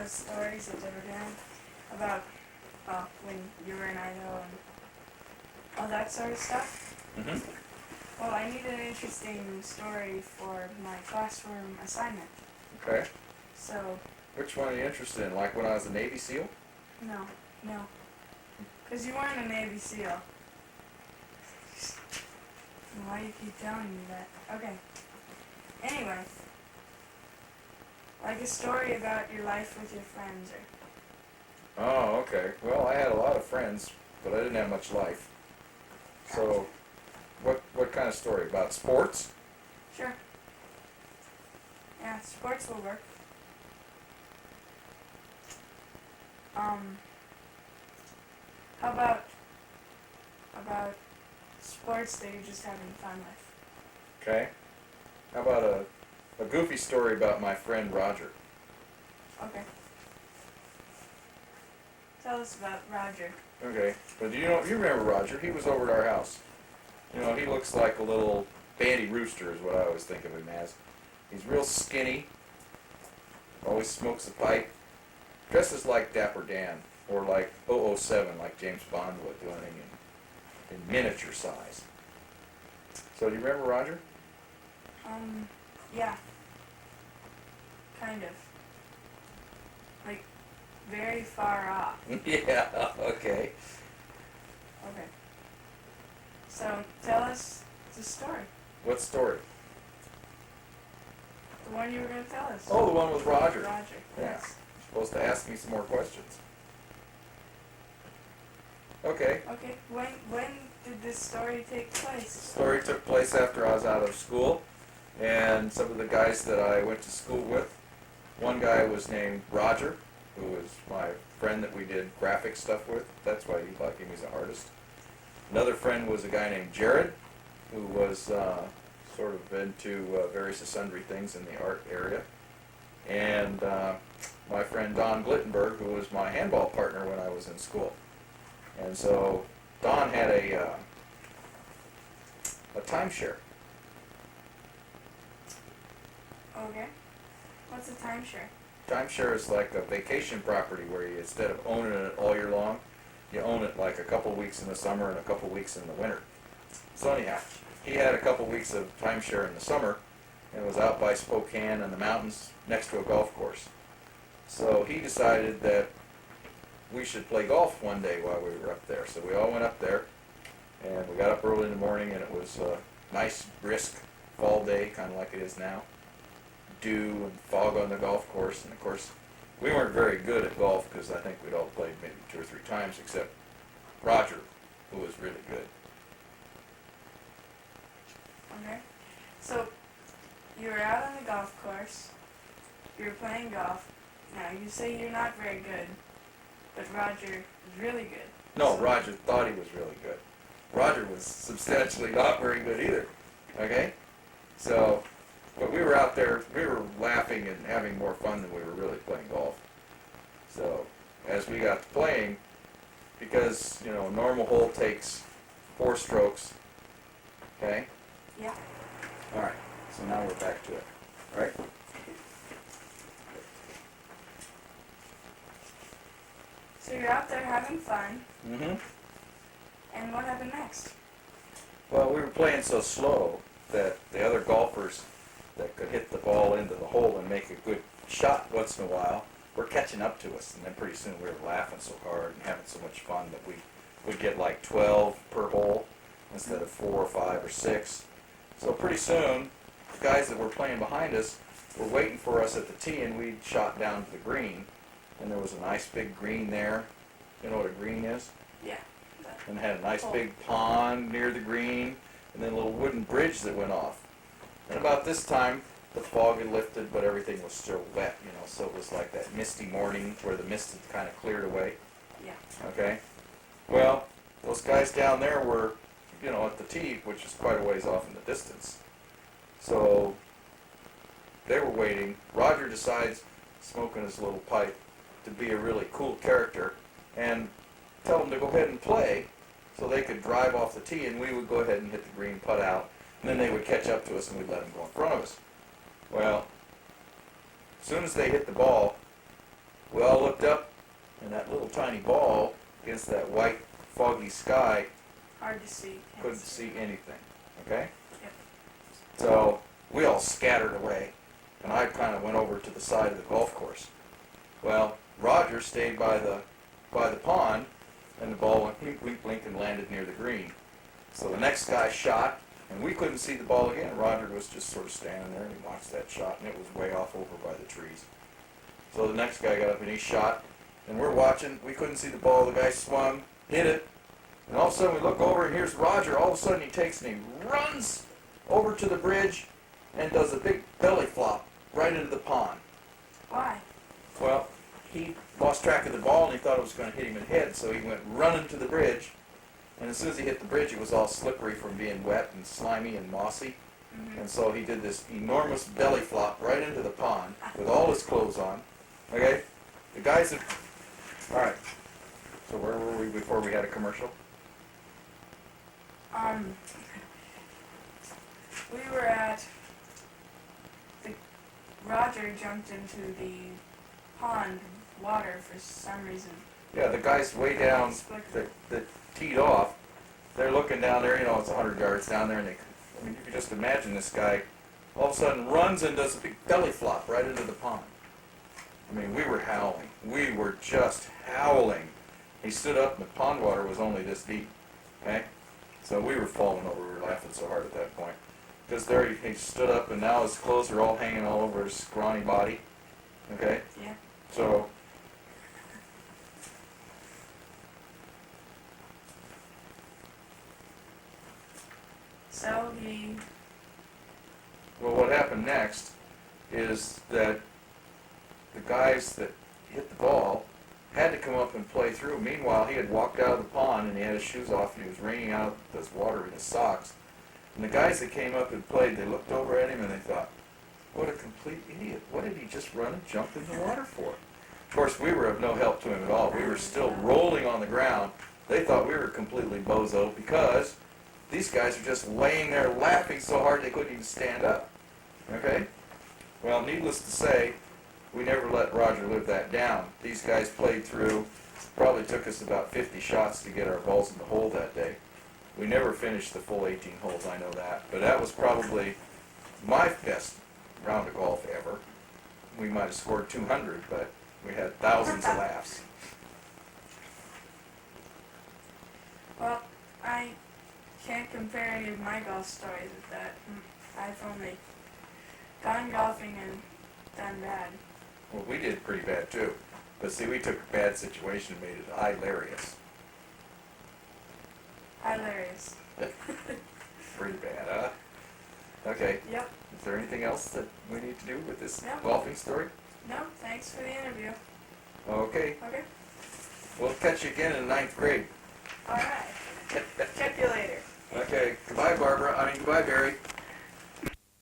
those stories that they were doing about when you were in Idaho and all that sort of stuff. Mm-hmm. Well, I need an interesting story for my classroom assignment. Okay. So, Which one are you interested in? Like when I was a Navy SEAL? no. Because you weren't a Navy SEAL. Why do you keep telling me that? Okay. Anyway. Like a story about your life with your friends or... Oh, okay. Well, I had a lot of friends, but I didn't have much life. So, what kind of story? About sports? Sure. Yeah, sports will work. How about sports that you're just having fun with? Okay. How about a goofy story about my friend Roger? Okay. Tell us about Roger. Okay. But you remember Roger? He was over at our house. You know, he looks like a little bandy rooster is what I always think of him as. He's real skinny. Always smokes a pipe. Dresses like Dapper Dan or like 007 like James Bond would, doing it in miniature size. So do you remember Roger? Yeah. Kind of. Like, very far off. Yeah, okay. Okay. So, tell us the story. What story? The one you were going to tell us. Oh, the one with Roger. Roger, Yeah. yes. You're supposed to ask me some more questions. Okay. Okay, when did this story take The place? story took place after I was out of school, and some of the guys that I went to school with, one guy was named Roger, who was my friend that we did graphic stuff with. That's why you like him, he's an artist. Another friend was a guy named Jared, who was sort of into various and sundry things in the art area. And my friend Don Glittenberg, who was my handball partner when I was in school. And so Don had a timeshare. Okay. What's a timeshare? Timeshare is like a vacation property where you, instead of owning it all year long, you own it like a couple weeks in the summer and a couple weeks in the winter. So anyhow, he had a couple weeks of timeshare in the summer and was out by Spokane in the mountains next to a golf course. So he decided that we should play golf one day while we were up there. So we all went up there, and we got up early in the morning, and it was a nice, brisk fall day, kind of like it is now. Dew and fog on the golf course, and of course, we weren't very good at golf because I think we'd all played maybe 2 or 3 times, except Roger, who was really good. Okay. So, you were out on the golf course, you were playing golf. Now, you say you're not very good, but Roger is really good. No, Roger thought he was really good. Roger was substantially not very good either. Okay? So, but we were out there, we were laughing and having more fun than we were really playing golf. So, as we got to playing, because, you know, a normal hole takes 4 strokes. Okay? Yeah. Alright, so now we're back to it. Right? So you're out there having fun, Mm-hmm. and what happened next? Well, we were playing so slow that the other golfers that could hit the ball into the hole and make a good shot once in a while were catching up to us. And then pretty soon we were laughing so hard and having so much fun that we would get like 12 per hole instead of 4 or 5 or 6. So pretty soon, the guys that were playing behind us were waiting for us at the tee, and we'd shot down to the green. And there was a nice big green there. You know what a green is? Yeah. And had a nice big pond near the green, and then a little wooden bridge that went off. And about this time, the fog had lifted, but everything was still wet, you know, so it was like that misty morning where the mist had kind of cleared away. Yeah. Okay? Well, those guys down there were, you know, at the tee, which is quite a ways off in the distance. So they were waiting. Roger decides, smoking his little pipe, to be a really cool character and tell them to go ahead and play so they could drive off the tee, and we would go ahead and hit the green, putt out, and then they would catch up to us and we'd let them go in front of us. Well, as soon as they hit the ball, we all little tiny ball against that white, foggy sky. Hard to see. Can't Couldn't see anything, okay? Yep. So we all scattered away, and I kind of went over to the side of the golf course. Well, Roger stayed by the pond, and the ball went blink, blink, blink, and landed near the green. So the next guy shot, and we couldn't see the ball again. Roger was just sort of standing there, and he watched that shot, and it was way off over by the trees. So the next guy got up, and he shot, and we're watching. We couldn't see the ball. The guy swung, hit it, and all of a sudden we look over, and here's Roger. All of a sudden he takes and he runs over to the bridge and does a big belly flop right into the pond. Why? Well, he lost track of the ball, and he thought it was going to hit him in the head, so he went running to the bridge. And as soon as he hit the bridge, it was all slippery from being wet and slimy and mossy. Mm-hmm. And so he did this enormous belly flop right into the pond with all his clothes on. Okay? The guys that... All right. So where were we before we had a commercial? We were at Roger jumped into the pond water for some reason. Yeah, the guys way down that teed off, they're looking down there, you know, it's 100 yards down there, and I mean, you can just imagine this guy all of a sudden runs and does a big belly flop right into the pond. I mean, we were howling. We were just howling. He stood up, and the pond water was only this deep, okay? So we were falling over. We were laughing so hard at that point. Because there he stood up, and now his clothes are all hanging all over his scrawny body, okay? Yeah. So... So he... Well, what happened next is that the guys that hit the ball had to come up and play through. Meanwhile, he had walked out of the pond and he had his shoes off and he was wringing out this water in his socks. And the guys that came up and played, they looked over at him and they thought, what a complete idiot. What did he just run and jump in the water for? Of course, we were of no help to him at all. We were still rolling on the ground. They thought we were completely bozo because these guys are just laying there laughing so hard they couldn't even stand up. Okay? Well, needless to say, we never let Roger live that down. These guys played through. Probably took us about 50 shots to get our balls in the hole that day. We never finished the full 18 holes, I know that. But that was probably my best round of golf ever. We might have scored 200, but we had thousands of laughs. Well, I can't compare any of my golf stories with that. I've only gone golfing and done bad. Well, we did pretty bad too. But see, we took a bad situation and made it hilarious. Hilarious. Pretty bad, huh? Okay. Yep. Is there anything else that we need to do with this No. golfing story? No, thanks for the interview. Okay. Okay. We'll catch you again in 9th grade. All right. Check you later. Okay. Goodbye, Barbara. Goodbye, Barry.